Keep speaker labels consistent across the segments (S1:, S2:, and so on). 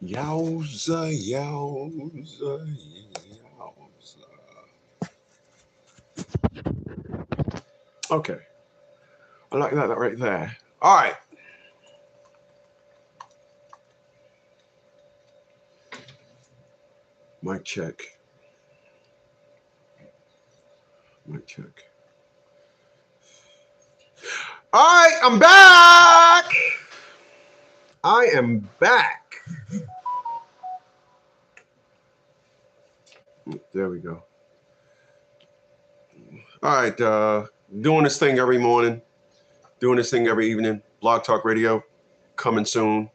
S1: Yowza, yowza, yowza. Okay. I like that right there. All right. Mic check. Mic check. All right, I'm back. I am back. There we go. All right, doing this thing every morning, doing this thing every evening. Blog Talk Radio, coming soon.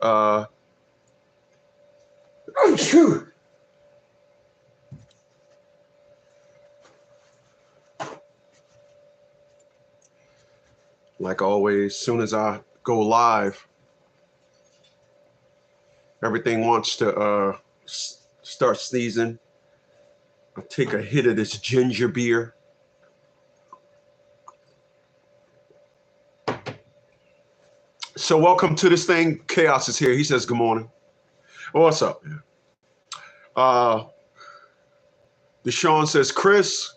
S1: Oh, shoot. Like always, soon as I go live, everything wants to start sneezing. I'll take a hit of this ginger beer. So welcome to this thing. Chaos is here. He says, good morning. Oh, what's up? Deshaun says, Chris,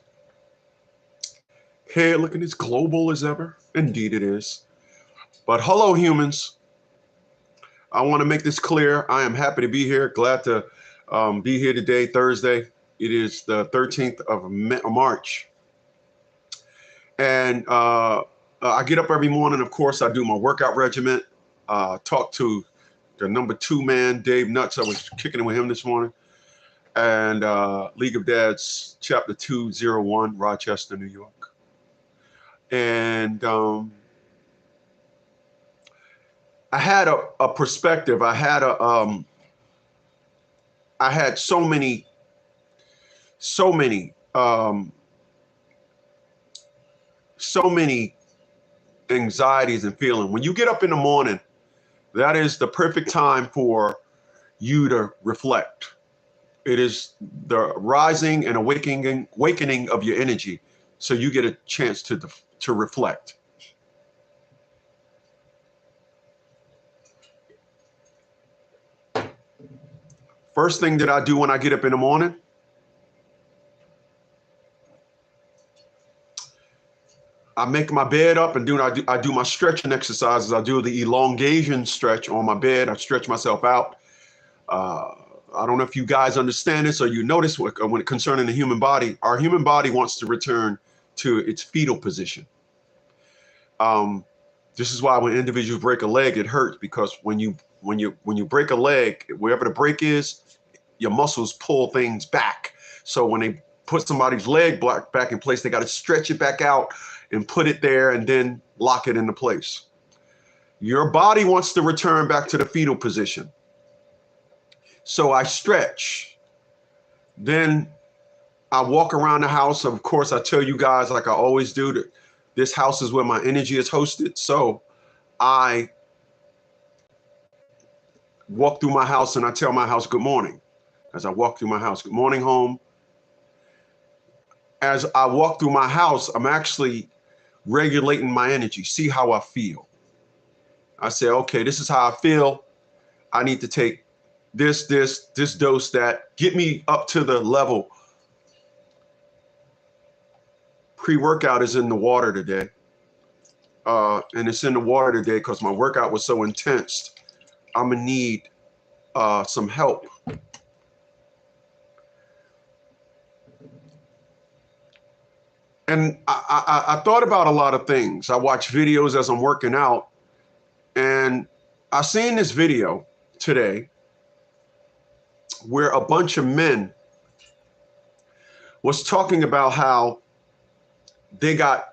S1: hair looking as global as ever. Indeed it is. But hello, humans. I want to make this clear. I am happy to be here. Glad to be here today, Thursday. It is the 13th of March. And I get up every morning. Of course, I do my workout regimen. Talk to the number 2 man, Dave Nuts. I was kicking it with him this morning. And League of Dads, Chapter 201, Rochester, New York. And I had a perspective. I had so many anxieties and feelings. When you get up in the morning, that is the perfect time for you to reflect. It is the rising and awakening of your energy, so you get a chance to reflect. First thing that I do when I get up in the morning, I make my bed up and I do my stretching exercises. I do the elongation stretch on my bed. I stretch myself out. I don't know if you guys understand this or you notice when concerning the human body, our human body wants to return to its fetal position. This is why when individuals break a leg, it hurts, because when you break a leg, wherever the break is, your muscles pull things back. So when they put somebody's leg back in place, they got to stretch it back out and put it there and then lock it into place. Your body wants to return back to the fetal position. So I stretch. Then I walk around the house. Of course, I tell you guys, like I always do, that this house is where my energy is hosted. So I walk through my house and I tell my house good morning. As I walk through my house, good morning, home. As I walk through my house, I'm actually regulating my energy, see how I feel. I say, okay, this is how I feel. I need to take this dose, that get me up to the level. Pre-workout is in the water today. And it's in the water today because my workout was so intense. I'm gonna need some help. And I thought about a lot of things. I watch videos as I'm working out, and I seen this video today where a bunch of men was talking about how they got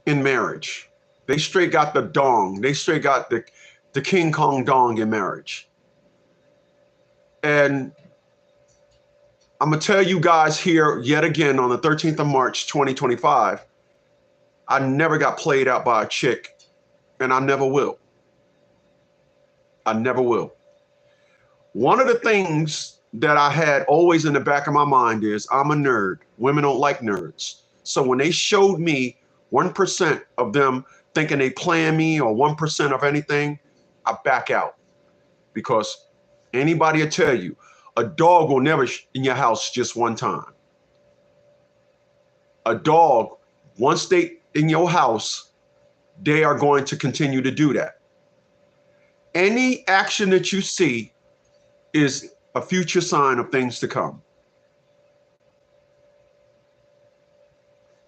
S1: in marriage. They straight got the dong. They straight got the King Kong dong in marriage. And I'm going to tell you guys here yet again on the 13th of March, 2025, I never got played out by a chick, and I never will. I never will. One of the things that I had always in the back of my mind is I'm a nerd. Women don't like nerds. So when they showed me 1% of them thinking they plan me or 1% of anything, I back out, because anybody will tell you a dog will never in your house just one time. A dog, once they in your house, they are going to continue to do that. Any action that you see is a future sign of things to come.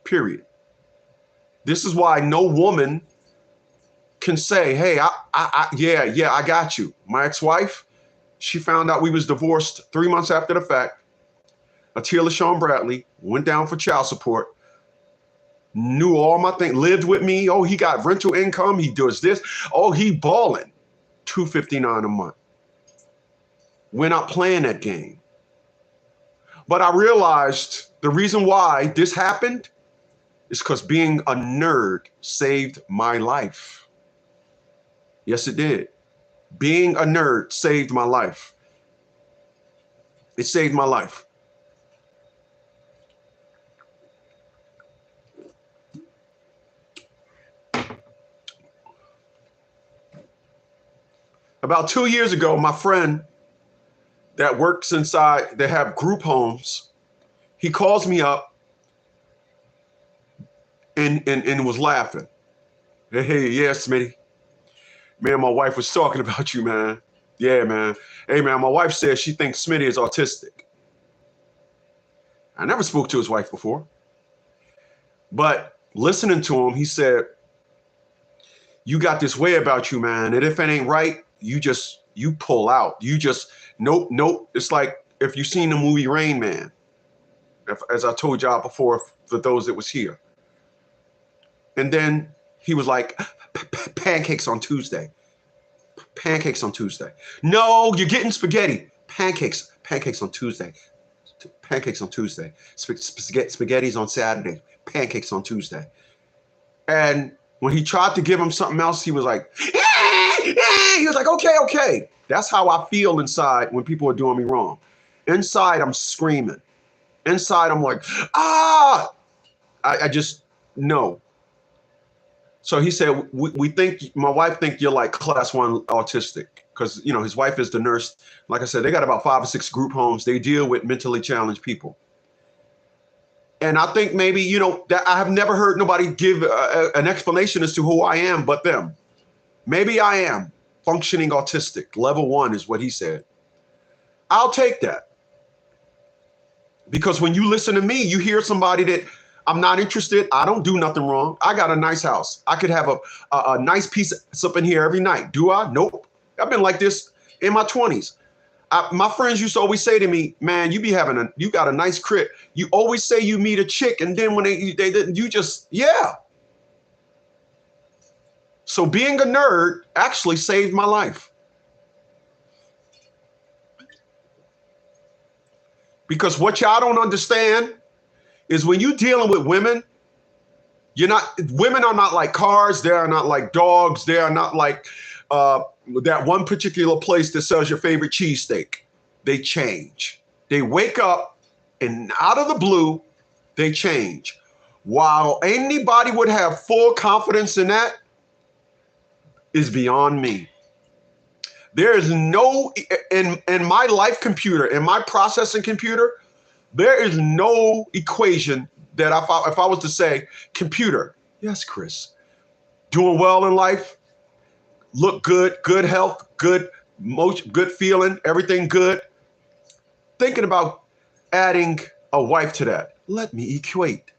S1: Period. This is why no woman can say, hey, yeah, I got you. My ex-wife, she found out we was divorced 3 months after the fact. Atila Sean Bradley went down for child support, knew all my things, lived with me. Oh, he got rental income. He does this. Oh, he balling. $259 a month. We're not playing that game. But I realized the reason why this happened is because being a nerd saved my life. Yes, it did. Being a nerd saved my life. It saved my life. About 2 years ago, my friend that works inside, they have group homes, he calls me up and was laughing. Hey, yeah, Smitty. Man, my wife was talking about you, man. Yeah, man. Hey, man, my wife says she thinks Smitty is autistic. I never spoke to his wife before. But listening to him, he said, you got this way about you, man. And if it ain't right, you pull out. You just, nope. It's like if you've seen the movie Rain Man, as I told y'all before, for those that was here. And then he was like, pancakes on Tuesday. Pancakes on Tuesday. No, you're getting spaghetti. Pancakes on Tuesday. Pancakes on Tuesday. Spaghetti's on Saturday. Pancakes on Tuesday. And when he tried to give him something else, he was like, he was like, okay. That's how I feel inside when people are doing me wrong. Inside, I'm screaming. Inside, I'm like, ah! I just, no. So he said, we think, my wife think you're like class 1 autistic, because, you know, his wife is the nurse. Like I said, they got about 5 or 6 group homes. They deal with mentally challenged people. And I think maybe, you know, that I have never heard nobody give an explanation as to who I am but them. Maybe I am functioning autistic. Level 1 is what he said. I'll take that. Because when you listen to me, you hear somebody that I'm not interested. I don't do nothing wrong. I got a nice house. I could have a nice piece of something here every night. Do I? Nope. I've been like this in my 20s. My friends used to always say to me, man, you got a nice crib. You always say you meet a chick, and then when you just, yeah. So being a nerd actually saved my life. Because what y'all don't understand is when you're dealing with women, women are not like cars. They are not like dogs. They are not like that one particular place that sells your favorite cheesesteak. They change. They wake up and out of the blue, they change. While anybody would have full confidence in that is beyond me. There is no, in my life computer, in my processing computer, there is no equation that if I was to say, computer, yes, Chris, doing well in life, look good, good health, good motion, good feeling, everything good. Thinking about adding a wife to that. Let me equate.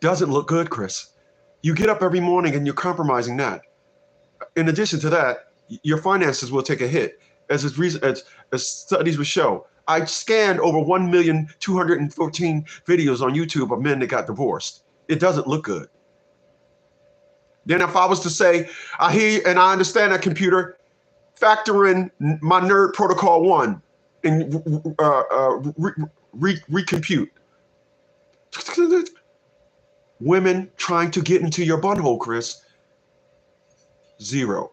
S1: Doesn't look good, Chris. You get up every morning and you're compromising that. In addition to that, your finances will take a hit. As studies would show, I scanned over 1,214,000 videos on YouTube of men that got divorced. It doesn't look good. Then if I was to say, I hear and I understand that, computer, factor in my nerd protocol 1 and recompute. Women trying to get into your butthole, Chris. 0.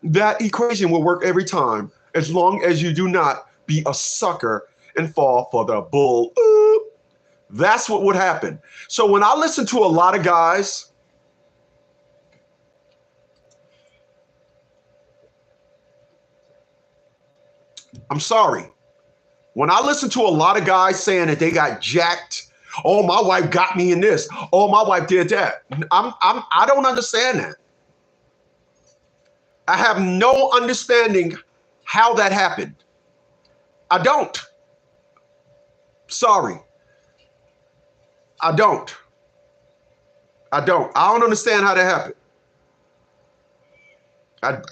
S1: That equation will work every time, as long as you do not be a sucker and fall for the bull. That's what would happen. So when I listen to a lot of guys, I'm sorry. When I listen to a lot of guys saying that they got jacked, oh, my wife got me in this, oh, my wife did that, I don't understand that. I have no understanding how that happened. I don't. Sorry. I don't. I don't understand how that happened.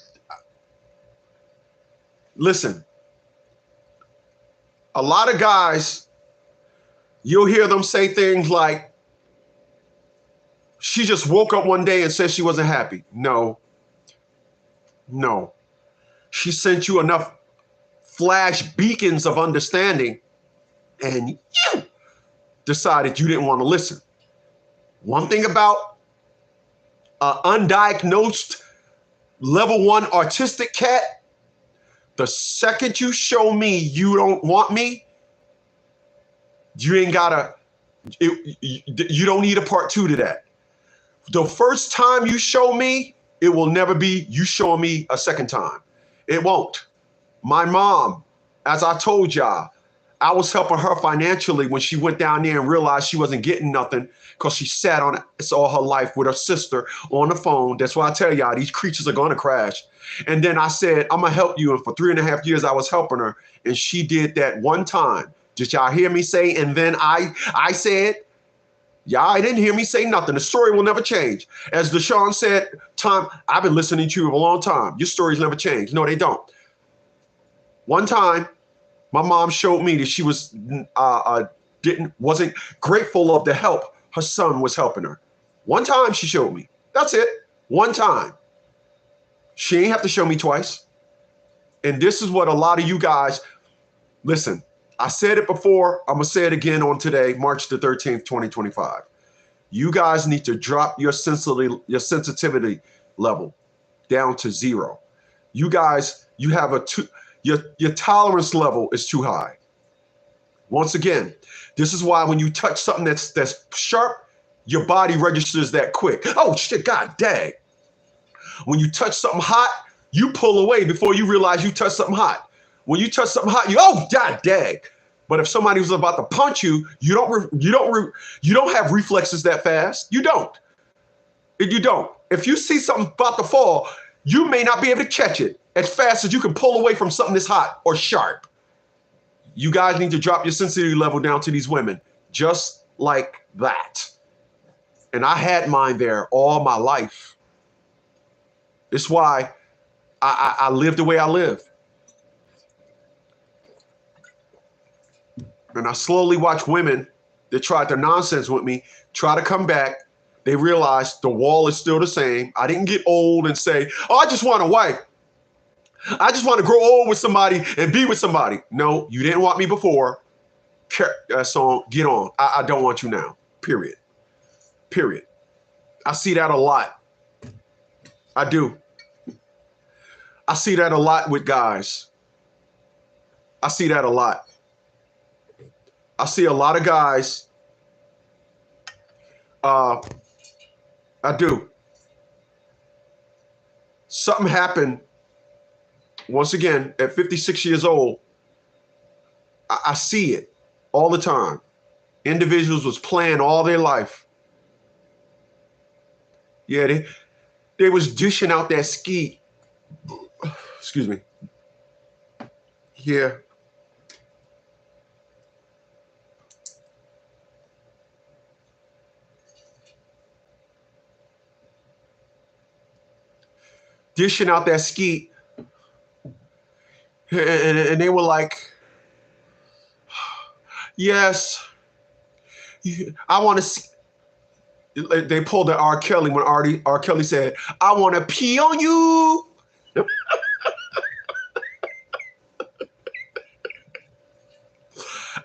S1: Listen, a lot of guys, you'll hear them say things like, she just woke up one day and said she wasn't happy. No. She sent you enough flash beacons of understanding and you decided you didn't want to listen. One thing about an undiagnosed level 1 autistic cat, the second you show me you don't want me, you ain't gotta, you don't need a part 2 to that. The first time you show me, it will never be you showing me a second time. It won't. My mom, as I told y'all, I was helping her financially when she went down there and realized she wasn't getting nothing because she sat on it all her life with her sister on the phone. That's why I tell y'all, these creatures are going to crash. And then I said, I'm going to help you. And for 3.5 years, I was helping her. And she did that one time. Did y'all hear me say? And then I said, y'all didn't hear me say nothing. The story will never change. As Deshaun said, Tom, I've been listening to you for a long time. Your stories never change. No, they don't. One time, my mom showed me that she wasn't grateful of the help her son was helping her. One time she showed me. That's it. One time. She ain't have to show me twice. And this is what a lot of you guys, listen, I said it before. I'm going to say it again on today, March the 13th, 2025. You guys need to drop your sensitivity level down to 0. You guys, you have your tolerance level is too high. Once again, this is why when you touch something that's sharp, your body registers that quick. Oh shit, God dang. When you touch something hot, you pull away before you realize you touched something hot. When you touch something hot, oh God dang. But if somebody was about to punch you, you don't have reflexes that fast. You don't. You don't. If you see something about to fall, you may not be able to catch it as fast as you can pull away from something that's hot or sharp. You guys need to drop your sensitivity level down to these women, just like that. And I had mine there all my life. It's why I live the way I live. And I slowly watch women that tried their nonsense with me try to come back. They realize the wall is still the same. I didn't get old and say, oh, I just want a wife. I just want to grow old with somebody and be with somebody. No, you didn't want me before. So get on. I don't want you now. Period. Period. I see that a lot. I do. I see that a lot with guys. I see that a lot. I see a lot of guys. I do. Something happened. Once again, at 56 years old, I see it all the time. Individuals was playing all their life. Yeah, they was dishing out that ski. Excuse me. Yeah. Dishing out that ski. And they were like, yes, I want to see. They pulled the R. Kelly when R. Kelly said, I want to pee on you.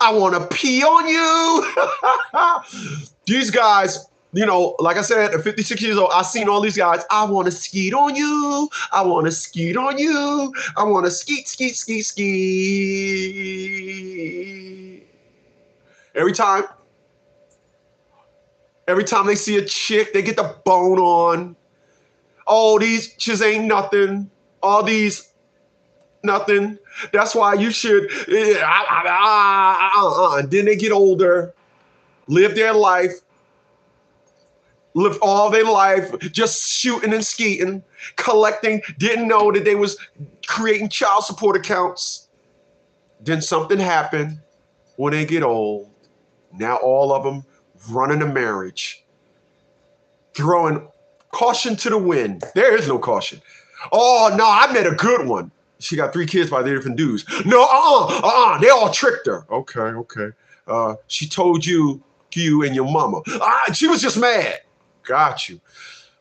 S1: I want to pee on you. These guys, you know, like I said, at 56 years old, I've seen all these guys. I want to skeet on you. I want to skeet on you. I want to skeet, skeet, skeet, skeet. Every time they see a chick, they get the bone on. Oh, these chicks ain't nothing. All these nothing. That's why you should. And then they get older, live their life, live all their life just shooting and skeeting, collecting. Didn't know that they was creating child support accounts. Then something happened when they get old. Now all of them running a marriage, throwing caution to the wind. There is no caution. Oh, no, I met a good one. She got 3 kids by the different dudes. No, they all tricked her. Okay. She told you and your mama. She was just mad. Got you.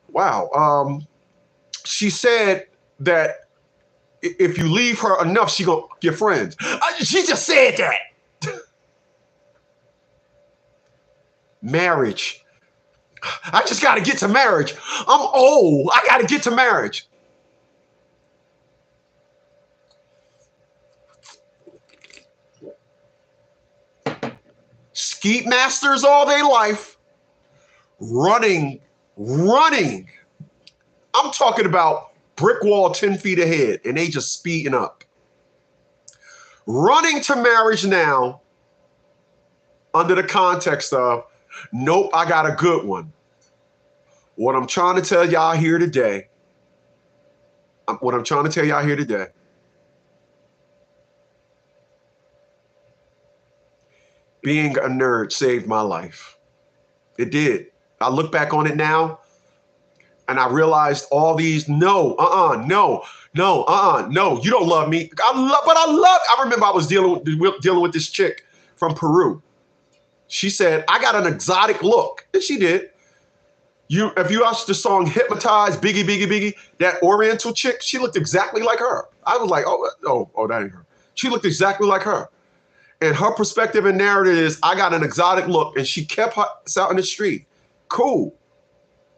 S1: Wow. She said that if you leave her enough, she gonna get friends. She just said that. Marriage. I just got to get to marriage. I'm old. I got to get to marriage. Skeet masters all day life. Running. I'm talking about brick wall 10 feet ahead, and they just speeding up. Running to marriage now under the context of, nope, I got a good one. What I'm trying to tell y'all here today, being a nerd saved my life. It did. I look back on it now and I realized all these, no, you don't love me. I remember I was dealing with this chick from Peru. She said, I got an exotic look. And she did. If you watch the song Hypnotized, Biggie, Biggie, Biggie, that Oriental chick, she looked exactly like her. I was like, oh, that ain't her. She looked exactly like her. And her perspective and narrative is, I got an exotic look, and she kept us out in the street. Cool.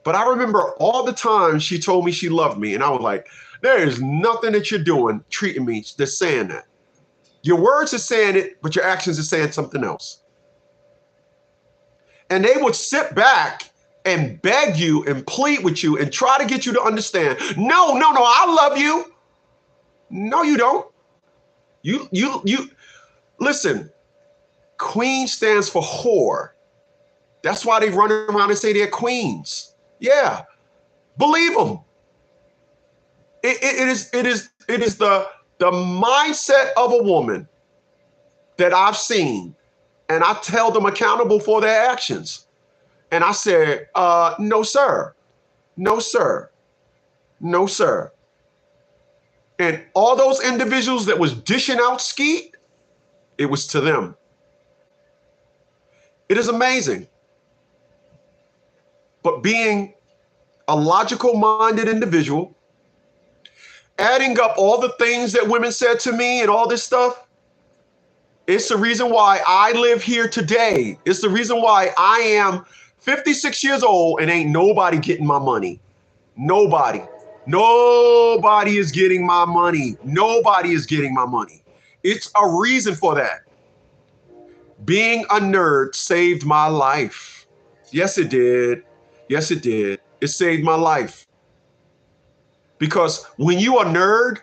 S1: But I remember all the time she told me she loved me, and I was like, there is nothing that you're doing, treating me, that's saying that. Your words are saying it, but your actions are saying something else. And they would sit back and beg you and plead with you and try to get you to understand. No, I love you. No, you don't. You listen, queen stands for whore. That's why they run around and say they're queens. Yeah, believe them. It is the mindset of a woman that I've seen, and I tell them accountable for their actions. And I said, no, sir. No, sir. No, sir. And all those individuals that was dishing out skeet, it was to them. It is amazing. But being a logical-minded individual, adding up all the things that women said to me and all this stuff, it's the reason why I live here today. It's the reason why I am 56 years old and ain't nobody getting my money. Nobody is getting my money. Nobody is getting my money. It's a reason for that. Being a nerd saved my life. Yes, it did. Yes, it did. It saved my life. Because when you are a nerd,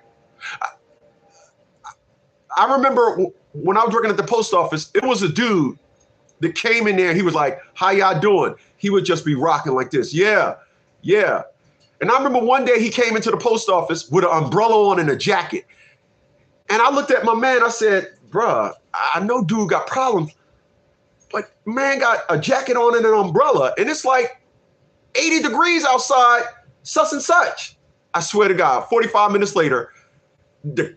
S1: I remember when I was working at the post office, it was a dude that came in there. He was like, how y'all doing? He would just be rocking like this. Yeah. And I remember one day he came into the post office with an umbrella on and a jacket. And I looked at my man. I said, bruh, I know dude got problems, but man got a jacket on and an umbrella. And it's like 80 degrees outside, such and such. I swear to God, 45 minutes later, the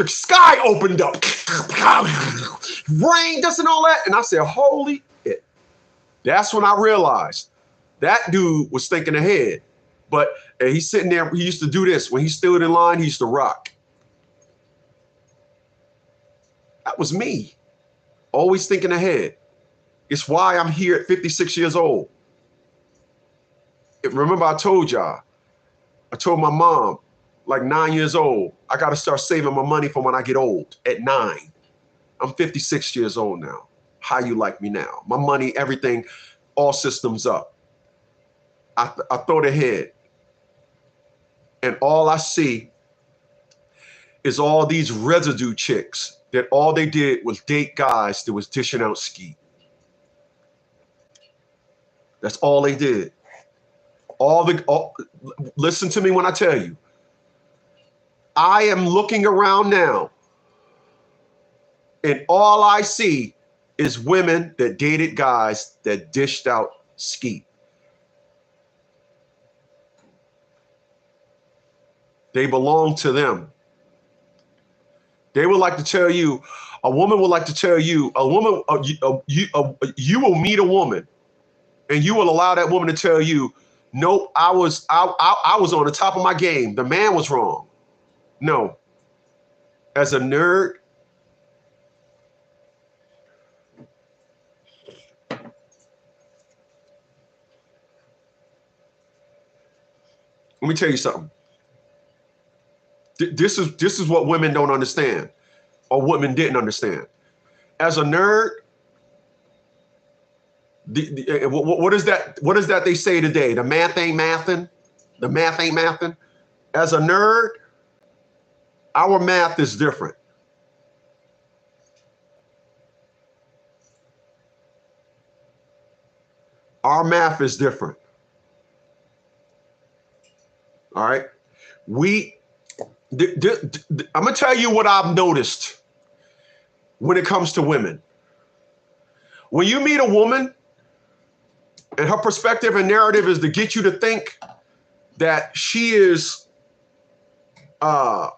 S1: sky opened up. Rain, this and all that. And I said, holy shit. That's when I realized that dude was thinking ahead. But he's sitting there. He used to do this. When he stood in line, he used to rock. That was me. Always thinking ahead. It's why I'm here at 56 years old. Remember I told y'all. I told my mom, like 9 years old, I got to start saving my money for when I get old at 9. I'm 56 years old now. how you like me now. My money, everything, all systems up. I throw the head, and all I see is all these residue chicks that all they did was date guys that was dishing out ski. That's all they did. Listen to me when I tell you. I am looking around now, and all I see is women that dated guys that dished out ski. They belong to them. They would like to tell you, a woman would like to tell you, you will meet a woman, and you will allow that woman to tell you, nope, I was on the top of my game. The man was wrong. No. As a nerd, let me tell you something. This is what women don't understand, or women didn't understand. As a nerd, what is that? What is that they say today? The math ain't mathing. The math ain't mathing. As a nerd, our math is different. Our math is different. All right. I'm going to tell you what I've noticed when it comes to women. When you meet a woman and her perspective and narrative is to get you to think that she is and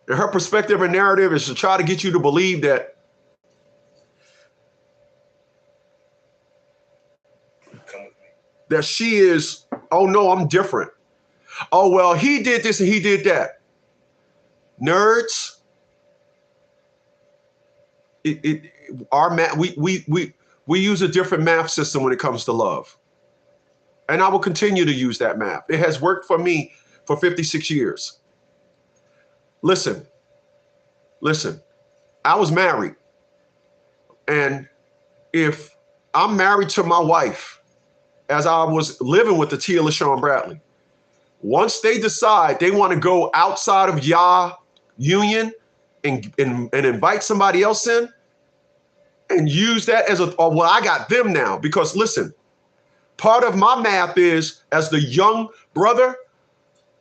S1: her perspective and narrative is to try to get you to believe that she is, oh no, I'm different. Oh, well, he did this and he did that. Nerds, our math, we use a different math system when it comes to love. And I will continue to use that math. It has worked for me for 56 years. Listen, I was married. And if I'm married to my wife, as I was living with the Tia LaShawn Bradley, once they decide they want to go outside of your union and invite somebody else in and use that as well, I got them now. Because listen, part of my math is, as the young brother,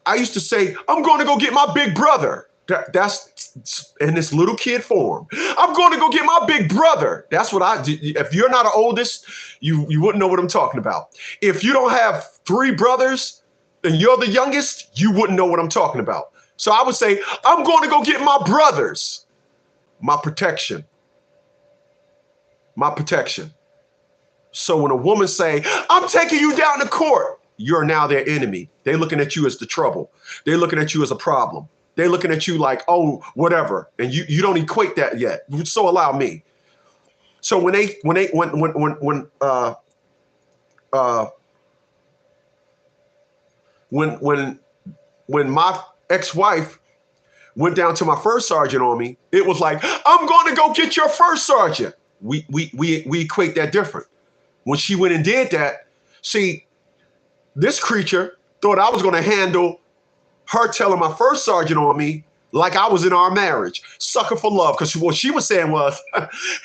S1: I used to say, I'm going to go get my big brother. That's in this little kid form. I'm going to go get my big brother. That's what I do. If you're not an oldest, you wouldn't know what I'm talking about. If you don't have 3 brothers and you're the youngest, you wouldn't know what I'm talking about. So I would say, I'm going to go get my brothers. My protection. My protection. So when a woman say, I'm taking you down to court, you're now their enemy. They're looking at you as the trouble. They're looking at you as a problem. They're looking at you like, oh, whatever. And you don't equate that yet. So allow me. So when my ex-wife went down to my first sergeant on me, it was like, I'm going to go get your first sergeant. We equate that different. When she went and did that, see, this creature thought I was going to handle her telling my first sergeant on me like I was in our marriage. Sucker for love. Because what she was saying was,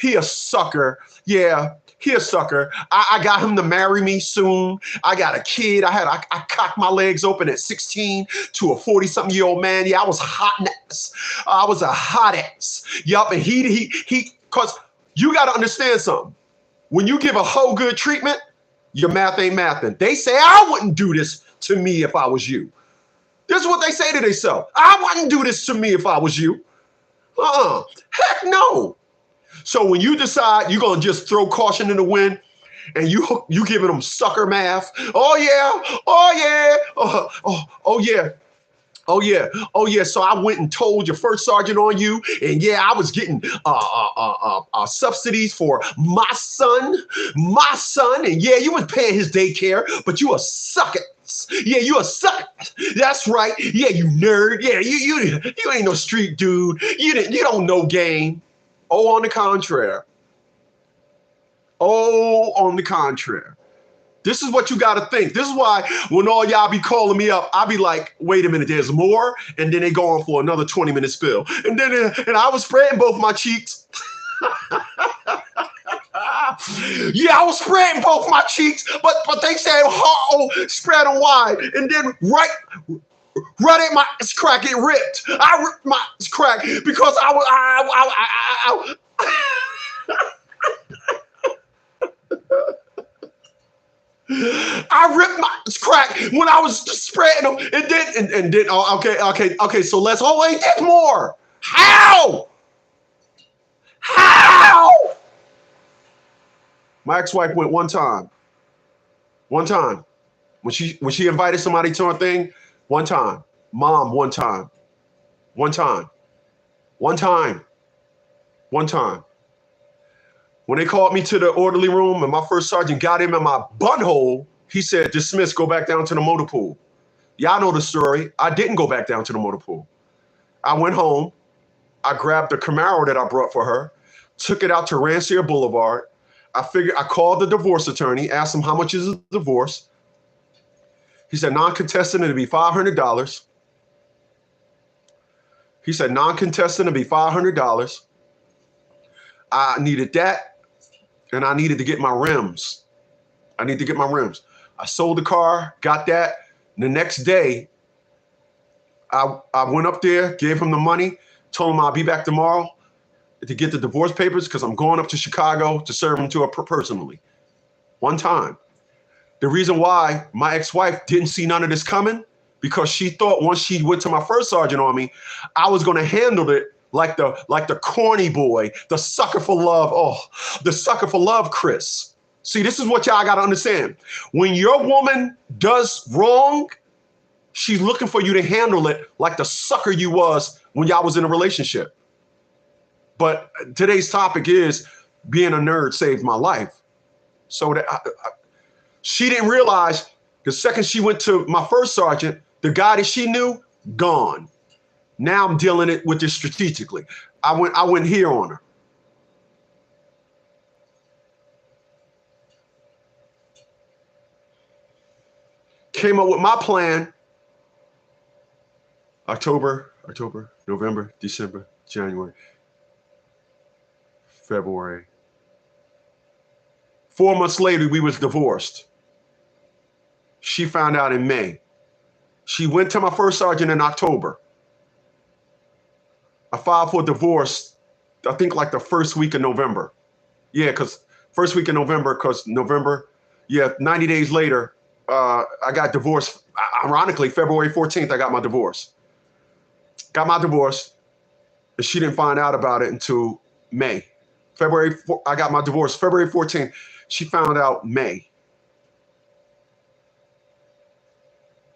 S1: he a sucker. Yeah, he a sucker. I got him to marry me soon. I got a kid. I cocked my legs open at 16 to a 40-something-year-old man. Yeah, I was hot ass. I was a hot ass. Yup, and he, because you got to understand something. When you give a hoe good treatment, your math ain't mathing. They say, I wouldn't do this to me if I was you. This is what they say to themselves. I wouldn't do this to me if I was you. Heck no. So when you decide you're going to just throw caution in the wind and you giving them sucker math. Oh, yeah. Oh, yeah. Oh, yeah. Oh, yeah. Oh, yeah. So I went and told your first sergeant on you. And yeah, I was getting subsidies for my son. And yeah, you was paying his daycare, but you a sucker Yeah, you a sucker. That's right. Yeah, you nerd. Yeah, you ain't no street dude. You don't know game. Oh, on the contrary. Oh, on the contrary. This is what you got to think. This is why when all y'all be calling me up, I be like, wait a minute, there's more. And then they go on for another 20-minute spill. And then and I was spreading both my cheeks. Yeah, I was spreading both my cheeks, but they said, oh, spread them wide. And then right at my crack, it ripped. I ripped my crack because I ripped my crack when I was spreading them. And then okay. So let's wait, there's more. How? My ex-wife went one time. One time. When she invited somebody to her thing, one time. Mom, one time. One time. One time. One time. When they called me to the orderly room and my first sergeant got him in my butthole, he said, dismiss, go back down to the motor pool. Y'all know the story. I didn't go back down to the motor pool. I went home. I grabbed the Camaro that I brought for her, took it out to Rancier Boulevard. I called the divorce attorney, asked him how much is a divorce. He said non-contestant, it'd be $500. He said non-contestant, it'd be $500. I needed that, and I needed to get my rims. I need to get my rims. I sold the car, got that. The next day, I went up there, gave him the money, told him I'll be back tomorrow to get the divorce papers because I'm going up to Chicago to serve him to her personally. One time. The reason why my ex-wife didn't see none of this coming, because she thought once she went to my first sergeant on me, I was going to handle it like the corny boy, the sucker for love. Oh, the sucker for love, Chris. See, this is what y'all got to understand. When your woman does wrong, she's looking for you to handle it like the sucker you was when y'all was in a relationship. But today's topic is being a nerd saved my life. So that she didn't realize the second she went to my first sergeant, the guy that she knew, gone. Now I'm dealing with this strategically. I went here on her. Came up with my plan. October, November, December, January, February. 4 months later, we was divorced. She found out in May. She went to my first sergeant in October. I filed for divorce, I think like the first week of November. Yeah, because first week of November, because November, 90 days later, I got divorced. Ironically, February 14th, I got my divorce. Got my divorce, and she didn't find out about it until May. I got my divorce February 14th. She found out May.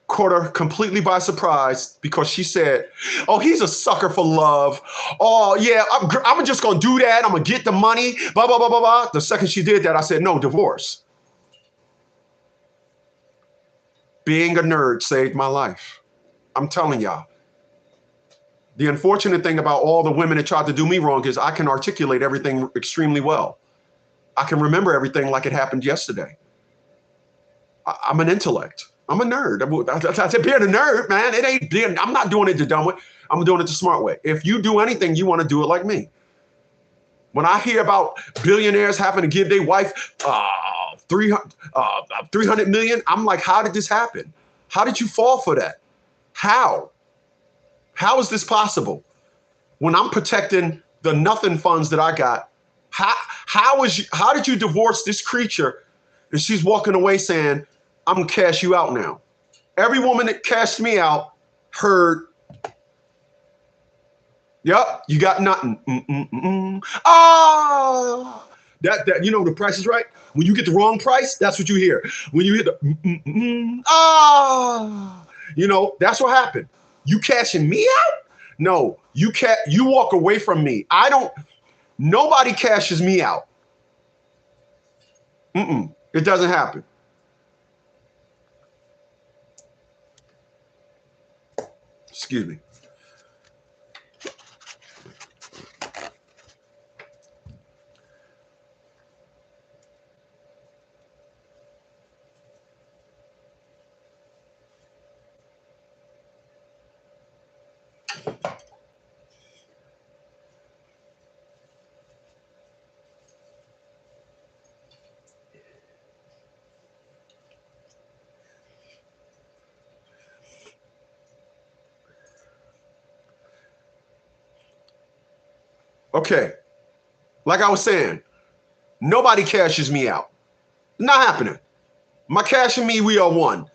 S1: Caught her completely by surprise because she said, oh, he's a sucker for love. Oh, yeah, I'm just going to do that. I'm going to get the money, blah, blah, blah, blah, blah. The second she did that, I said, no, divorce. Being a nerd saved my life. I'm telling y'all. The unfortunate thing about all the women that tried to do me wrong is I can articulate everything extremely well. I can remember everything like it happened yesterday. I'm an intellect. I'm a nerd. I said, being a nerd, man, it ain't being, I'm not doing it the dumb way. I'm doing it the smart way. If you do anything, you want to do it like me. When I hear about billionaires having to give their wife 300 million, I'm like, how did this happen? How did you fall for that? How? How is this possible? When I'm protecting the nothing funds that I got, how did you divorce this creature and she's walking away saying, I'm gonna cash you out now? Every woman that cashed me out heard, yep, you got nothing. Ah, that you know the price is right. When you get the wrong price, that's what you hear. When you hit the you know, that's what happened. You cashing me out? No, you walk away from me. Nobody cashes me out. It doesn't happen. Excuse me. Okay. Like I was saying, nobody cashes me out. Not happening. My cash and me, we are one.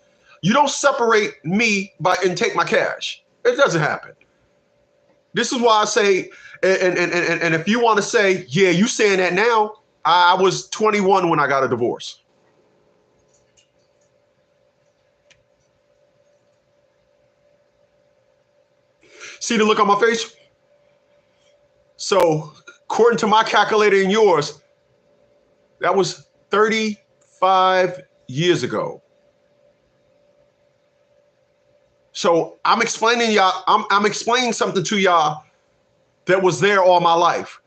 S1: You don't separate me and take my cash. It doesn't happen. This is why I say, and if you want to say, yeah, you saying that now, I was 21 when I got a divorce. See the look on my face? So according to my calculator and yours, that was 35 years ago. So I'm explaining y'all, I'm explaining something to y'all that was there all my life.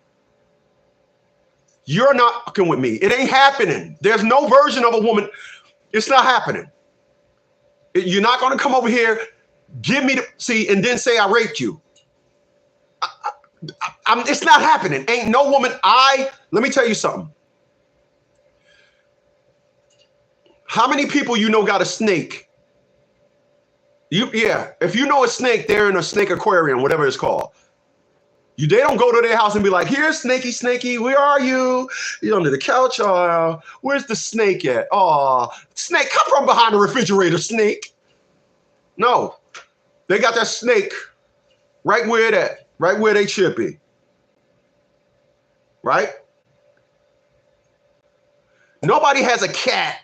S1: You're not fucking with me. It ain't happening. There's no version of a woman. It's not happening. You're not going to come over here, give me see, and then say I raped you. It's not happening. Ain't no woman. Let me tell you something. How many people you know got a snake? If you know a snake, they're in a snake aquarium, whatever it's called. They don't go to their house and be like, "Here's Snakey, Snakey, where are you? You're under the couch. Where's the snake at? Oh, snake, come from behind the refrigerator, snake." No, they got that snake right where it at, right where they should be. Right? Nobody has a cat,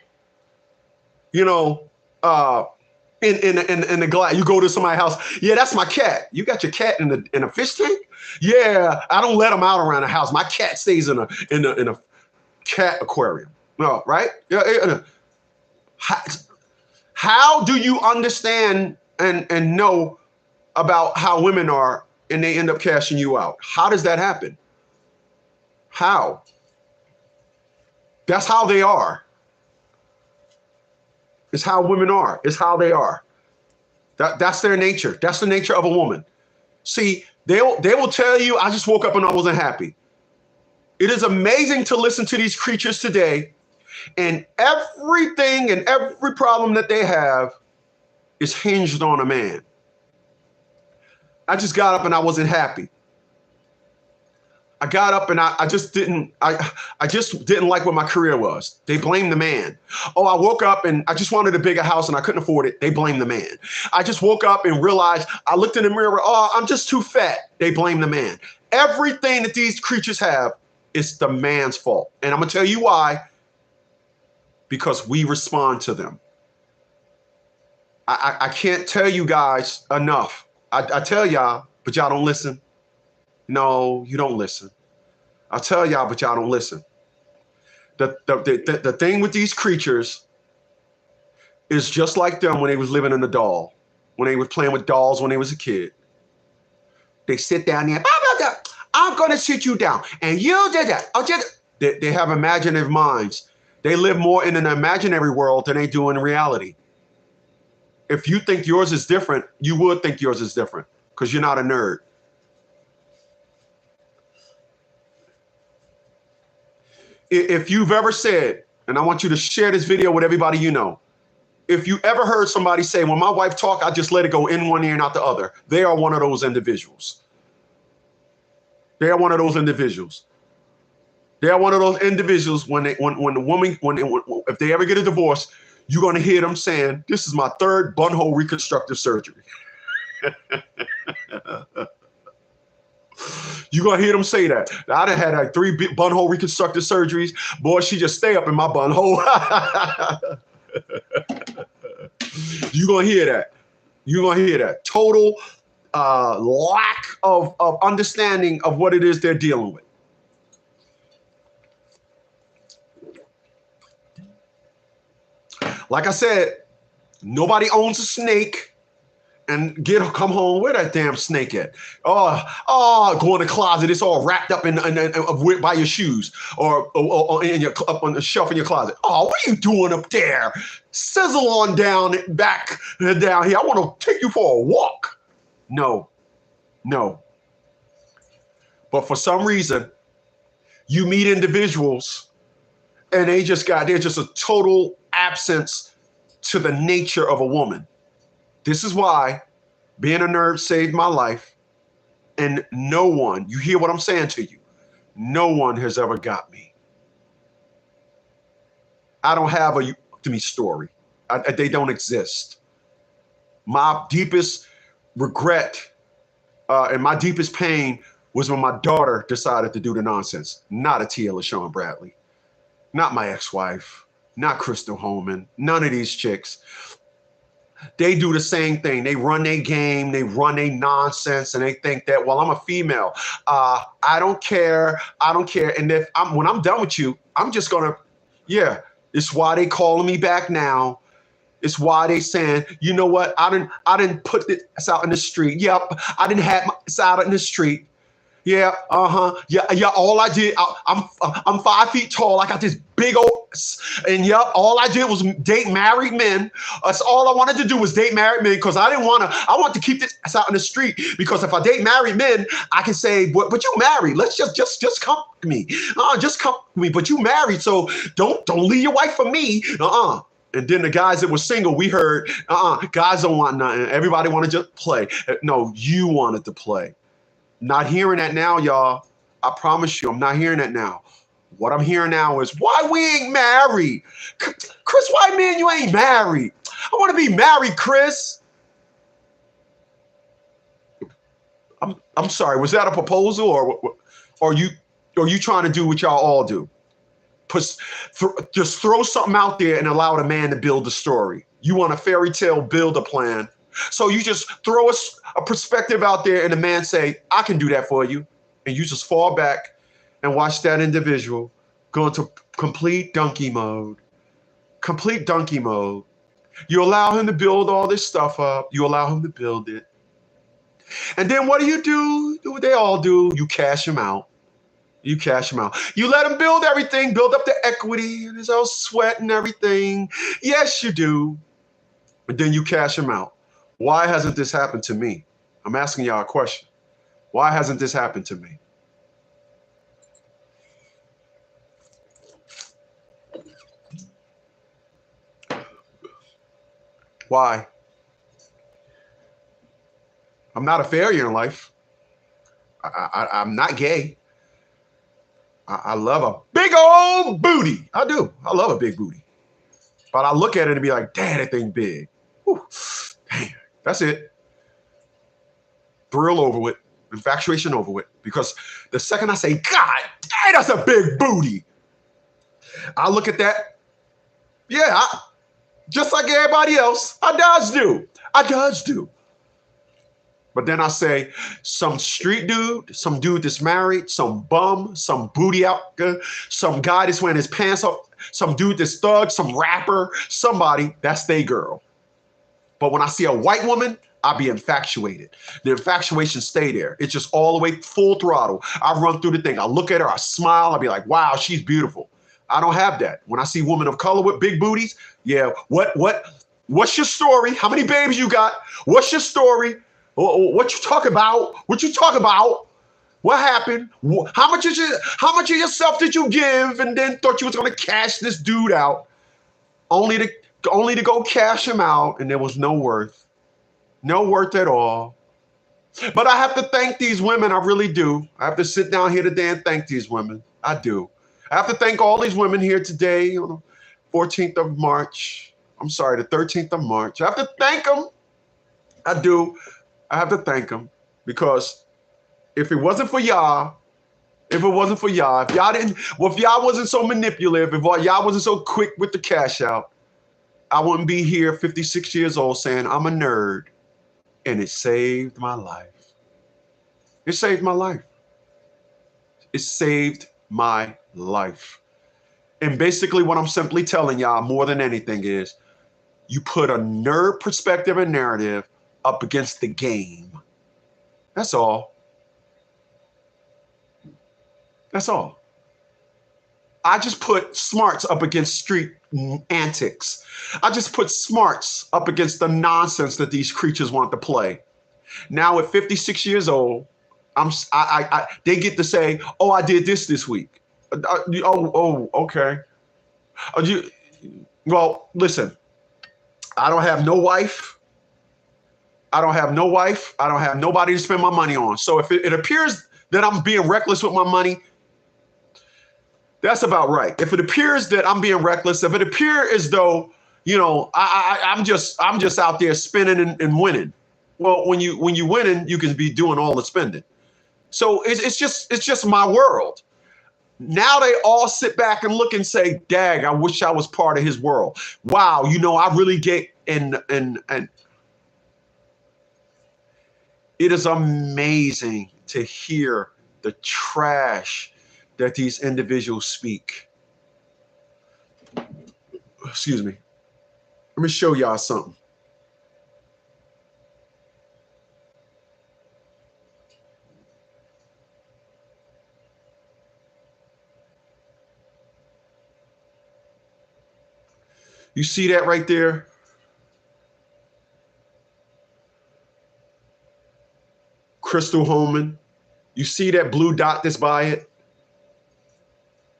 S1: in the glass. You go to somebody's house. Yeah, that's my cat. You got your cat in a fish tank? Yeah, I don't let them out around the house. My cat stays in a cat aquarium. No, right? Yeah. How do you understand and know about how women are and they end up cashing you out? How does that happen? How? That's how they are. It's how women are. It's how they are. That's their nature. That's the nature of a woman. See, they will tell you, I just woke up and I wasn't happy. It is amazing to listen to these creatures today, and everything and every problem that they have is hinged on a man. I just got up and I wasn't happy. I got up and I just didn't like what my career was. They blame the man. Oh, I woke up and I just wanted a bigger house and I couldn't afford it. They blame the man. I just woke up and realized, I looked in the mirror, oh, I'm just too fat. They blame the man. Everything that these creatures have is the man's fault. And I'm going to tell you why. Because we respond to them. I can't tell you guys enough. I tell y'all, but y'all don't listen. No, you don't listen. I'll tell y'all, but y'all don't listen. The thing with these creatures is just like them when they was living in a doll, when they was playing with dolls when they was a kid. They sit down there, I'm going to sit you down, and you did that. They have imaginative minds. They live more in an imaginary world than they do in reality. If you think yours is different, you would think yours is different because you're not a nerd. If you've ever said, and I want you to share this video with everybody you know, if you ever heard somebody say, when my wife talk, I just let it go in one ear and out the other, they are one of those individuals. They are one of those individuals. They are one of those individuals when the woman, if they ever get a divorce, you're going to hear them saying, this is my third bunghole reconstructive surgery. You're going to hear them say that. I done had like 3 bunghole reconstructive surgeries. Boy, she just stay up in my bunghole. You're going to hear that. You're going to hear that. Total lack of understanding of what it is they're dealing with. Like I said, nobody owns a snake. and come home where that damn snake at. Go in the closet. It's all wrapped up by your shoes or in your up on the shelf in your closet. Oh, what are you doing up there? Sizzle on down back down here. I want to take you for a walk. No. But for some reason, you meet individuals and they're just a total absence to the nature of a woman. This is why being a nerd saved my life. And no one, you hear what I'm saying to you, no one has ever got me. I don't have a to me story. They don't exist. My deepest regret and my deepest pain was when my daughter decided to do the nonsense. Not a Tia LaShawn Bradley, not my ex-wife, not Crystal Holman, none of these chicks. They do the same thing. They run their game, they run their nonsense, and they think that, well, I'm a female. I don't care. And when I'm done with you, I'm just gonna, yeah. It's why they calling me back now. It's why they saying, you know what? I didn't put this out in the street. Yep, I didn't have this out in the street. Yeah, yeah. All I did, I'm 5 feet tall. I got this big old, and yep, all I did was date married men. That's all I wanted to do was date married men because I want to keep this out in the street because if I date married men, I can say, but you married. Let's just come to me. Just come to me. But you married, so don't leave your wife for me. And then the guys that were single, we heard, guys don't want nothing. Everybody wanted to just play. No, you wanted to play. Not hearing that now, y'all. I promise you, I'm not hearing that now. What I'm hearing now is, why we ain't married? Chris, why man you ain't married? I want to be married, Chris. I'm sorry, was that a proposal or are you trying to do what y'all all do? Just throw something out there and allow the man to build the story. You want a fairy tale, build a plan. So you just throw a perspective out there and the man say, I can do that for you. And you just fall back and watch that individual go into complete donkey mode. Complete donkey mode. You allow him to build all this stuff up. You allow him to build it. And then what do? What they all do? You cash him out. You cash him out. You let him build everything, build up the equity and his own sweat and everything. Yes, you do. But then you cash him out. Why hasn't this happened to me? I'm asking y'all a question. Why hasn't this happened to me? Why? I'm not a failure in life. I'm not gay. I love a big old booty. I do. I love a big booty. But I look at it and be like, damn, that thing big. Whew. Damn. That's it. Thrill over with. Infatuation over with. Because the second I say, God, dang, that's a big booty. I look at that. Yeah, just like everybody else, I does do. But then I say, some street dude, some dude that's married, some bum, some booty out, some guy that's wearing his pants up, some dude that's thug, some rapper, somebody, that's they girl. But when I see a white woman, I be infatuated. The infatuation stay there. It's just all the way full throttle. I run through the thing. I look at her, I smile, I be like, wow, she's beautiful. I don't have that. When I see women of color with big booties, yeah, what's your story? How many babies you got? What's your story? What you talk about? What happened? How much of yourself did you give and then thought you was gonna cash this dude out? Only to go cash him out, and there was no worth at all. But I have to thank these women, I really do. I have to sit down here today and thank these women. I do. I have to thank all these women here today on the 14th of March. I'm sorry, the 13th of March. I have to thank them. I do. I have to thank them because if it wasn't for y'all, if y'all wasn't so manipulative, if y'all wasn't so quick with the cash out, I wouldn't be here 56 years old saying I'm a nerd, and it saved my life. It saved my life. It saved my life. And basically what I'm simply telling y'all more than anything is you put a nerd perspective and narrative up against the game. That's all. That's all. I just put smarts up against street antics. I just put smarts up against the nonsense that these creatures want to play. Now at 56 years old, they get to say, "Oh, I did this week." Okay. Well, listen. I don't have no wife. I don't have no wife. I don't have nobody to spend my money on. So if it appears that I'm being reckless with my money, that's about right. If it appears that I'm being reckless, if it appears as though, I'm just out there spending and winning. Well, when you winning, you can be doing all the spending. So it's just my world. Now they all sit back and look and say, "Dag, I wish I was part of his world." Wow, I really get and it is amazing to hear the trash that these individuals speak. Excuse me. Let me show y'all something. You see that right there? Crystal Holman. You see that blue dot that's by it?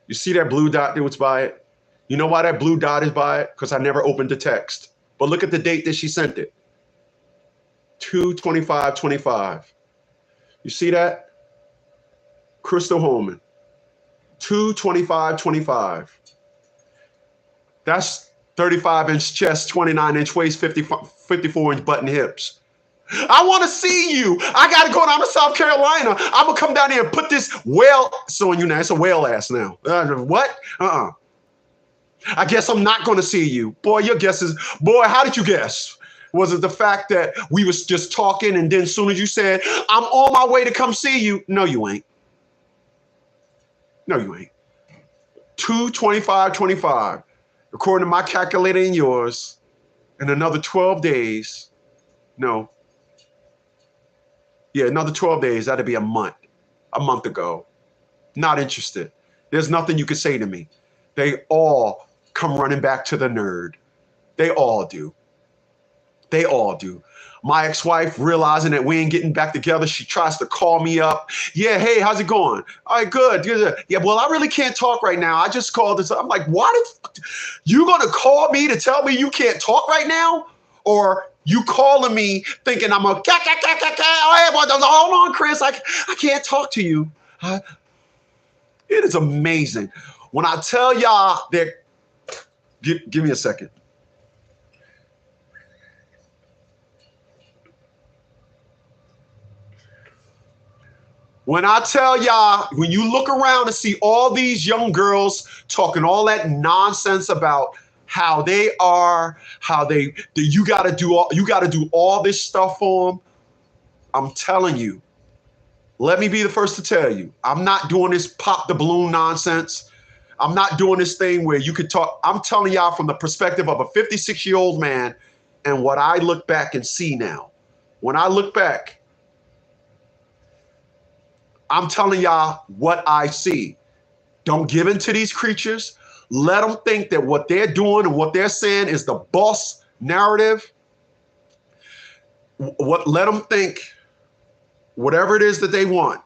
S1: You see that blue dot that was by it? You know why that blue dot is by it? Because I never opened the text. But look at the date that she sent it. 2/25/25. You see that? Crystal Holman. 2/25/25. That's 35-inch chest, 29-inch waist, 54-inch button hips. I want to see you. I got to go down to South Carolina. I'm going to come down here and put this whale on you now. It's a whale ass now. What? I guess I'm not going to see you. Boy, your guess is, boy, how did you guess? Was it the fact that we was just talking and then as soon as you said, "I'm on my way to come see you"? No, you ain't. No, you ain't. 2/25/25. According to my calculator and yours, in another 12 days, no. Yeah, another 12 days, that'd be a month ago. Not interested. There's nothing you can say to me. They all come running back to the nerd. They all do. They all do. My ex-wife, realizing that we ain't getting back together, she tries to call me up. "Yeah, hey, how's it going?" "All right, good. Yeah, well, I really can't talk right now. I just called this." I'm like, "What? You gonna call me to tell me you can't talk right now? Or you calling me thinking I'm a hold on, Chris, I can't talk to you." It is amazing. When I tell y'all that, give me a second. When I tell y'all, when you look around and see all these young girls talking all that nonsense about how they are, you got to do all this stuff for them, I'm telling you, let me be the first to tell you, I'm not doing this pop the balloon nonsense. I'm not doing this thing where you could talk. I'm telling y'all from the perspective of a 56-year-old man and what I look back and see now. When I look back, I'm telling y'all what I see. Don't give in to these creatures. Let them think that what they're doing and what they're saying is the boss narrative. Let them think whatever it is that they want.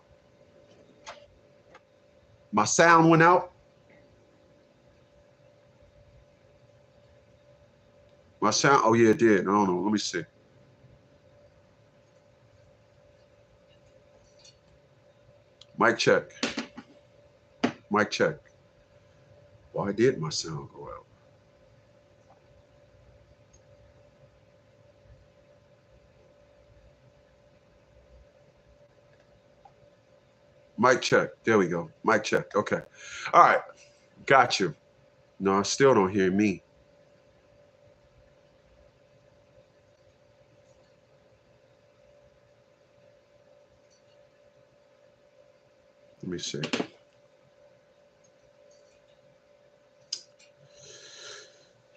S1: My sound went out. My sound, oh yeah, it did. I don't know. Let me see. Mic check. Mic check. Why did my sound go out? Mic check. There we go. Mic check. Okay. All right. Got you. No, I still don't hear me. Let me see.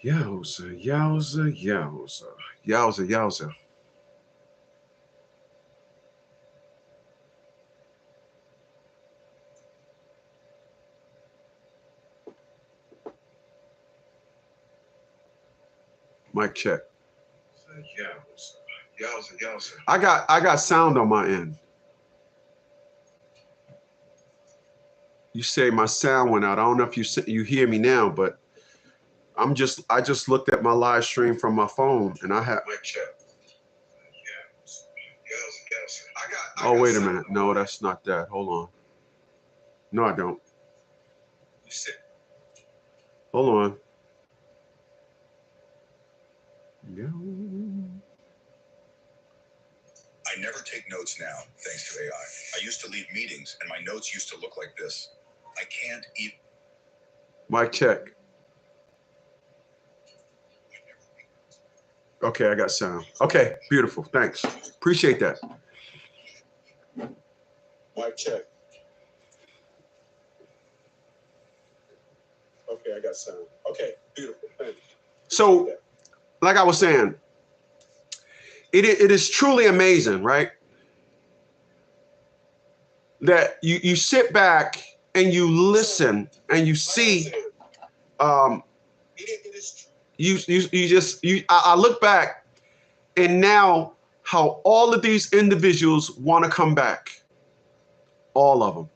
S1: Yowza, yowza, yowza, yowza, yowza. Mic check. I got sound on my end. You say my sound went out. I don't know if you hear me now, but I just looked at my live stream from my phone and I have mic check. Oh, wait a minute. No, that's not that. Hold on. No, I don't. Hold on. Yeah.
S2: I never take notes now, thanks to AI. I used to leave meetings and my notes used to look like this. I can't even.
S1: Mic check. Okay, I got sound. Okay, beautiful. Thanks. Appreciate that. Mic check. Okay, I got sound. Okay, beautiful. Thanks. So, like I was saying, it is truly amazing, right? That you sit back and you listen and you see. I look back and now how all of these individuals want to come back. All of them.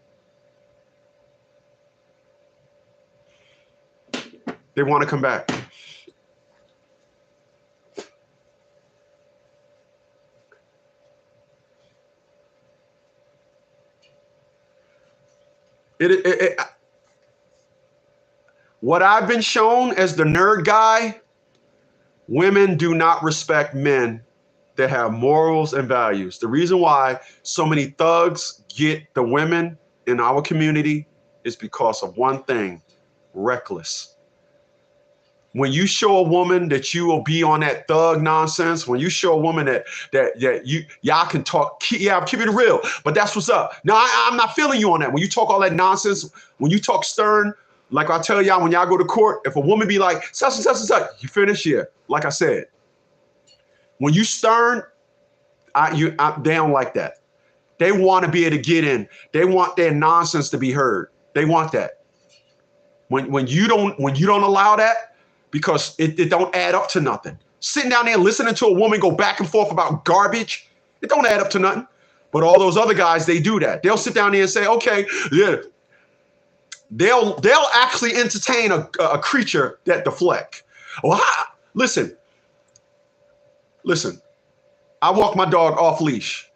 S1: They want to come back. What I've been shown as the nerd guy, women do not respect men that have morals and values. The reason why so many thugs get the women in our community is because of one thing: reckless. When you show a woman that you will be on that thug nonsense, when you show a woman that y'all can talk, keep it real, but that's what's up. No, I'm not feeling you on that. When you talk all that nonsense, when you talk stern, like I tell y'all, when y'all go to court, if a woman be like, such and such and such, you finish here. Like I said, when you stern, they don't like that. They want to be able to get in. They want their nonsense to be heard. They want that. When you don't allow that, because it don't add up to nothing. Sitting down there listening to a woman go back and forth about garbage, it don't add up to nothing. But all those other guys, they do that. They'll sit down there and say, okay, yeah. They'll actually entertain a creature that deflect. Well, listen. I walk my dog off leash.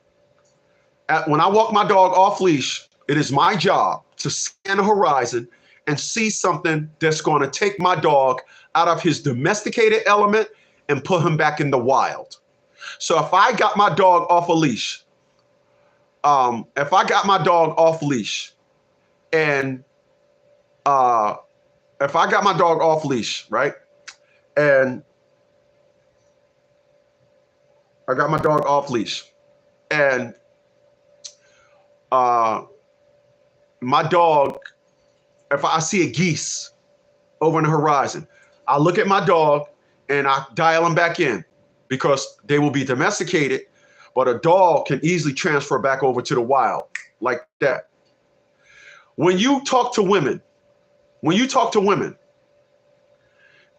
S1: When I walk my dog off leash, it is my job to scan the horizon and see something that's going to take my dog out of his domesticated element and put him back in the wild. So if I got my dog off a leash, and if I got my dog off leash, right? And I got my dog off leash, and my dog, if I see a geese over on the horizon, I look at my dog and I dial them back in because they will be domesticated, but a dog can easily transfer back over to the wild like that. When you talk to women,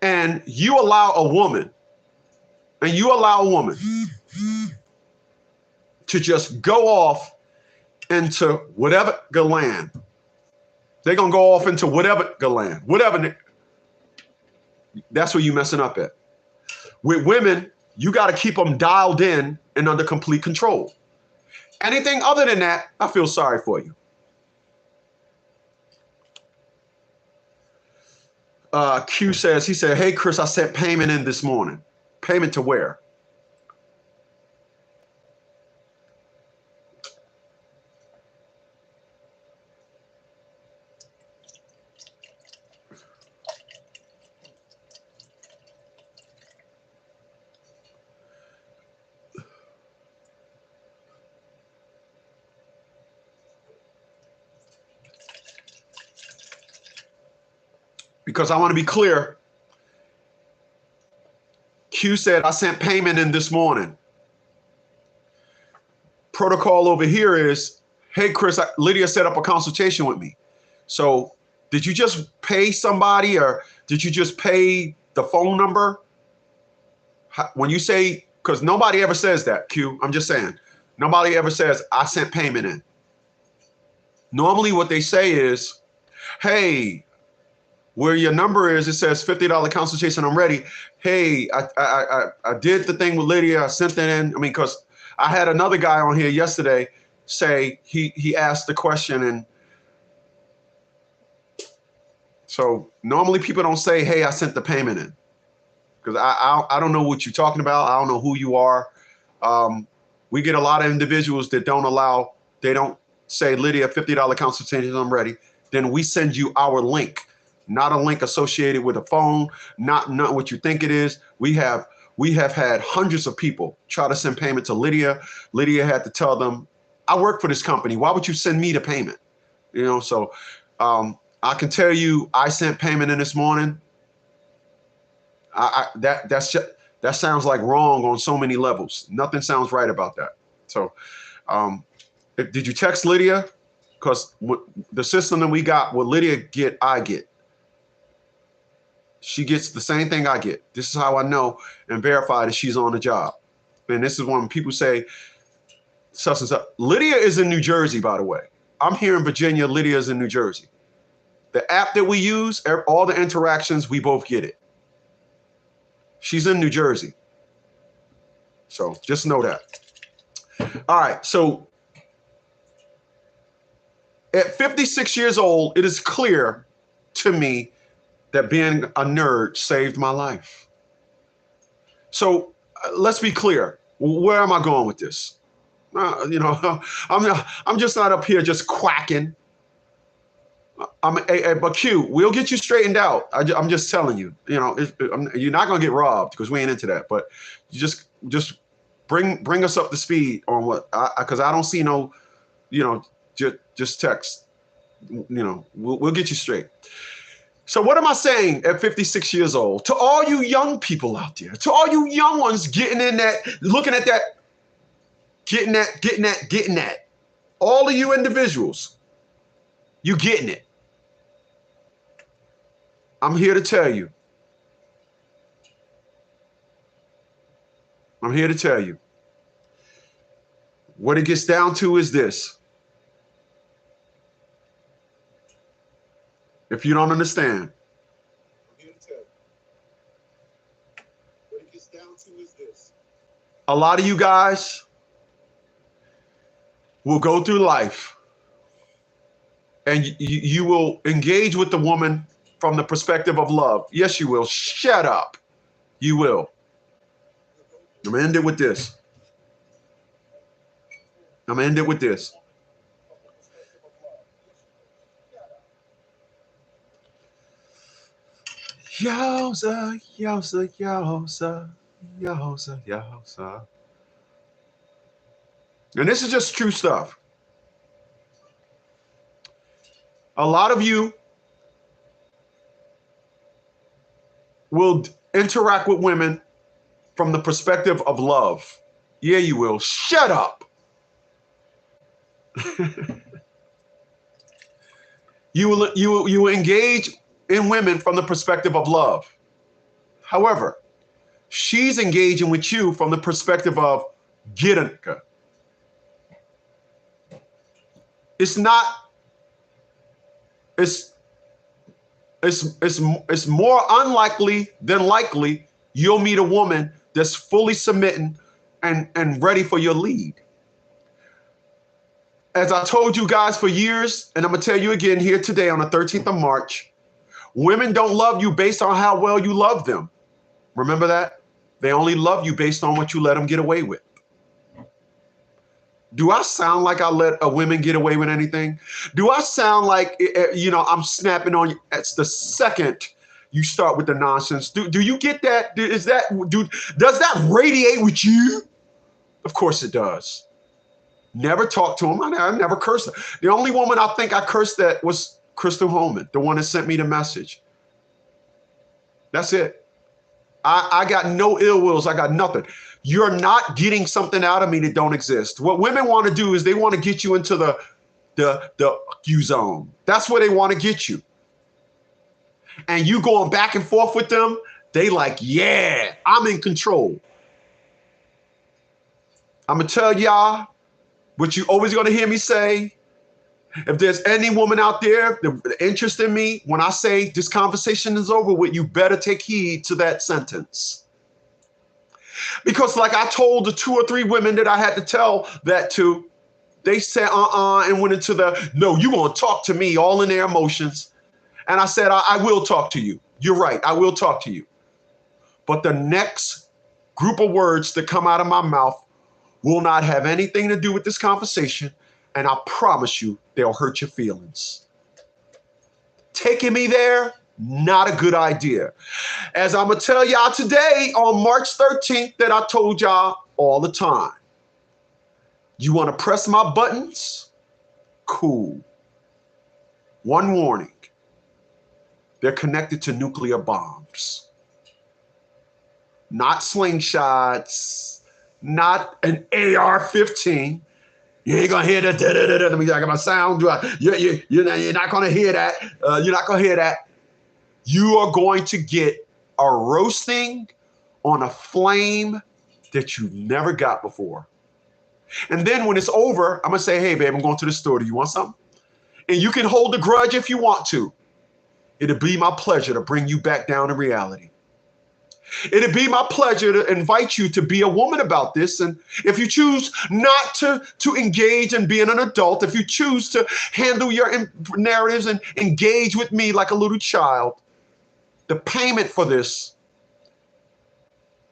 S1: and you allow a woman to just go off into whatever land, they're going to go off into whatever land, that's where you messing up at. With women, you got to keep them dialed in and under complete control. Anything other than that, I feel sorry for you. Q says, he said, hey, Chris, I sent payment in this morning. Payment to where? Because I want to be clear. Q said, I sent payment in this morning. Protocol over here is, hey, Chris, Lydia set up a consultation with me. So did you just pay somebody or did you just pay the phone number? When you say, because nobody ever says that, Q, I'm just saying, nobody ever says, I sent payment in. Normally what they say is, hey, where your number is, it says $50 consultation, I'm ready. Hey, I did the thing with Lydia, I sent that in. I mean, because I had another guy on here yesterday say he asked the question, and so normally people don't say, hey, I sent the payment in. Because I don't know what you're talking about. I don't know who you are. We get a lot of individuals that they don't say, Lydia, $50 consultation, I'm ready. Then we send you our link, not a link associated with a phone, not what you think it is. We have had hundreds of people try to send payment to Lydia. Lydia had to tell them, I work for this company. Why would you send me the payment? You know, so I can tell you I sent payment in this morning. That sounds like wrong on so many levels. Nothing sounds right about that. So did you text Lydia? Because the system that we got, what Lydia get, I get. She gets the same thing I get. This is how I know and verify that she's on the job. And this is when people say, such and such. Lydia is in New Jersey, by the way. I'm here in Virginia. Lydia is in New Jersey. The app that we use, all the interactions, we both get it. She's in New Jersey. So just know that. All right. So at 56 years old, it is clear to me that being a nerd saved my life. So let's be clear. Where am I going with this? You know, I'm just not up here just quacking. But Q, we'll get you straightened out. I'm just telling you, you know, you're not gonna get robbed because we ain't into that. But you just bring us up to speed on what, because I don't see no, you know, just text. You know, we'll get you straight. So what am I saying at 56 years old? To all you young people out there, to all you young ones getting in that, looking at that, getting that. All of you individuals, you getting it. I'm here to tell you. I'm here to tell you. What it gets down to is this. If you don't understand, I'm here to tell you. What it gets down to is this. A lot of you guys will go through life and you will engage with the woman from the perspective of love. Yes, you will. Shut up. You will. I'm going to end it with this. Yowza, yowza, yowza, yowza, yowza. And this is just true stuff. A lot of you will interact with women from the perspective of love. Yeah, you will. Shut up. You will engage in women from the perspective of love. However, she's engaging with you from the perspective of Giranka. It's more unlikely than likely you'll meet a woman that's fully submitting and ready for your lead. As I told you guys for years, and I'm going to tell you again here today on the 13th of March, women don't love you based on how well you love them. Remember that? They only love you based on what you let them get away with. Do I sound like I let a women get away with anything? Do I sound like, you know, I'm snapping on you? It's the second you start with the nonsense. Do you get that? Does that radiate with you? Of course it does. Never talked to him. I never cursed her. The only woman I think I cursed at was Crystal Holman, the one that sent me the message. That's it. I got no ill wills. I got nothing. You're not getting something out of me that don't exist. What women want to do is they want to get you into the Q zone. That's where they want to get you. And you going back and forth with them, they like, yeah, I'm in control. I'm going to tell y'all what you always going to hear me say. If there's any woman out there that interested in me, when I say this conversation is over with, you better take heed to that sentence. Because like I told the 2 or 3 women that I had to tell that to, they said, and went into the, no, you want to talk to me, all in their emotions. And I said, I will talk to you. You're right. I will talk to you. But the next group of words that come out of my mouth will not have anything to do with this conversation. And I promise you, they'll hurt your feelings. Taking me there, not a good idea. As I'm going to tell y'all today on March 13th that I told y'all all the time. You want to press my buttons? Cool. One warning. They're connected to nuclear bombs. Not slingshots, not an AR-15. You ain't gonna hear that. Let me talk about sound. You're not gonna hear that. You're not gonna hear that. You are going to get a roasting on a flame that you've never got before. And then when it's over, I'm gonna say, hey, babe, I'm going to the store. Do you want something? And you can hold the grudge if you want to. It'll be my pleasure to bring you back down to reality. It'd be my pleasure to invite you to be a woman about this. And if you choose not to engage in being an adult, if you choose to handle your narratives and engage with me like a little child, the payment for this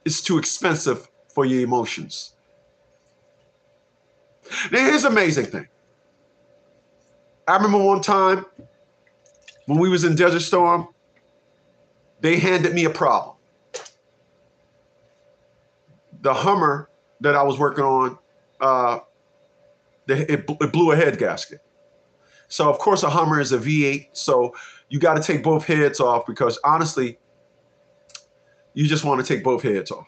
S1: is too expensive for your emotions. Now, here's the amazing thing. I remember one time when we was in Desert Storm, they handed me a problem. The Hummer that I was working on, it blew a head gasket. So, of course, a Hummer is a V8. So you got to take both heads off because, honestly, you just want to take both heads off.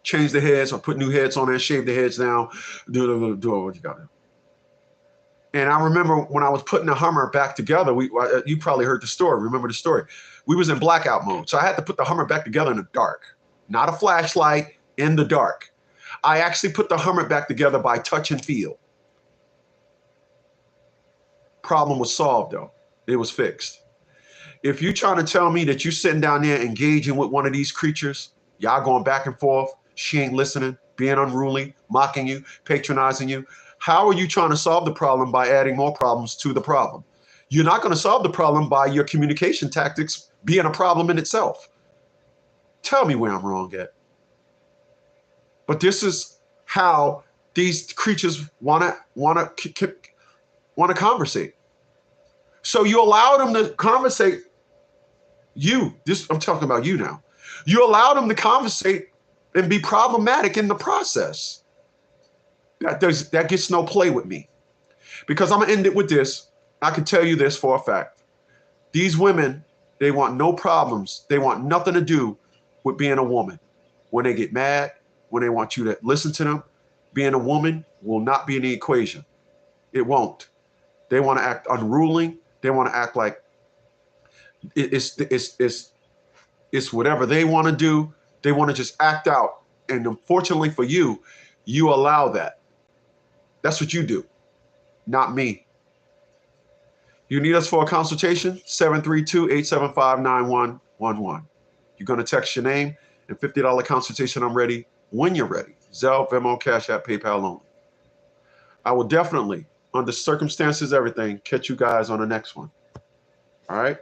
S1: Change the heads or put new heads on there, shave the heads down, do what you got to do. And I remember when I was putting the Hummer back together, you probably heard the story. Remember the story. We was in blackout mode. So I had to put the Hummer back together in the dark. Not a flashlight, in the dark. I actually put the Hummer back together by touch and feel. Problem was solved, though. It was fixed. If you're trying to tell me that you're sitting down there engaging with one of these creatures, y'all going back and forth, she ain't listening, being unruly, mocking you, patronizing you, how are you trying to solve the problem by adding more problems to the problem? You're not going to solve the problem by your communication tactics being a problem in itself. Tell me where I'm wrong at. But this is how these creatures want to conversate. So you allow them to conversate. I'm talking about you now. You allow them to conversate and be problematic in the process. That gets no play with me. Because I'm going to end it with this. I can tell you this for a fact. These women, they want no problems. They want nothing to do with being a woman. When they get mad, when they want you to listen to them, being a woman will not be in the equation. It won't. They want to act unruly. They want to act like it's whatever they want to do. They want to just act out. And unfortunately for you, you allow that. That's what you do, not me. You need us for a consultation? 732-875-9111. You're going to text your name and $50 consultation. I'm ready when you're ready. Zelle, Venmo, Cash App, PayPal only. I will definitely, under circumstances, everything, catch you guys on the next one. All right?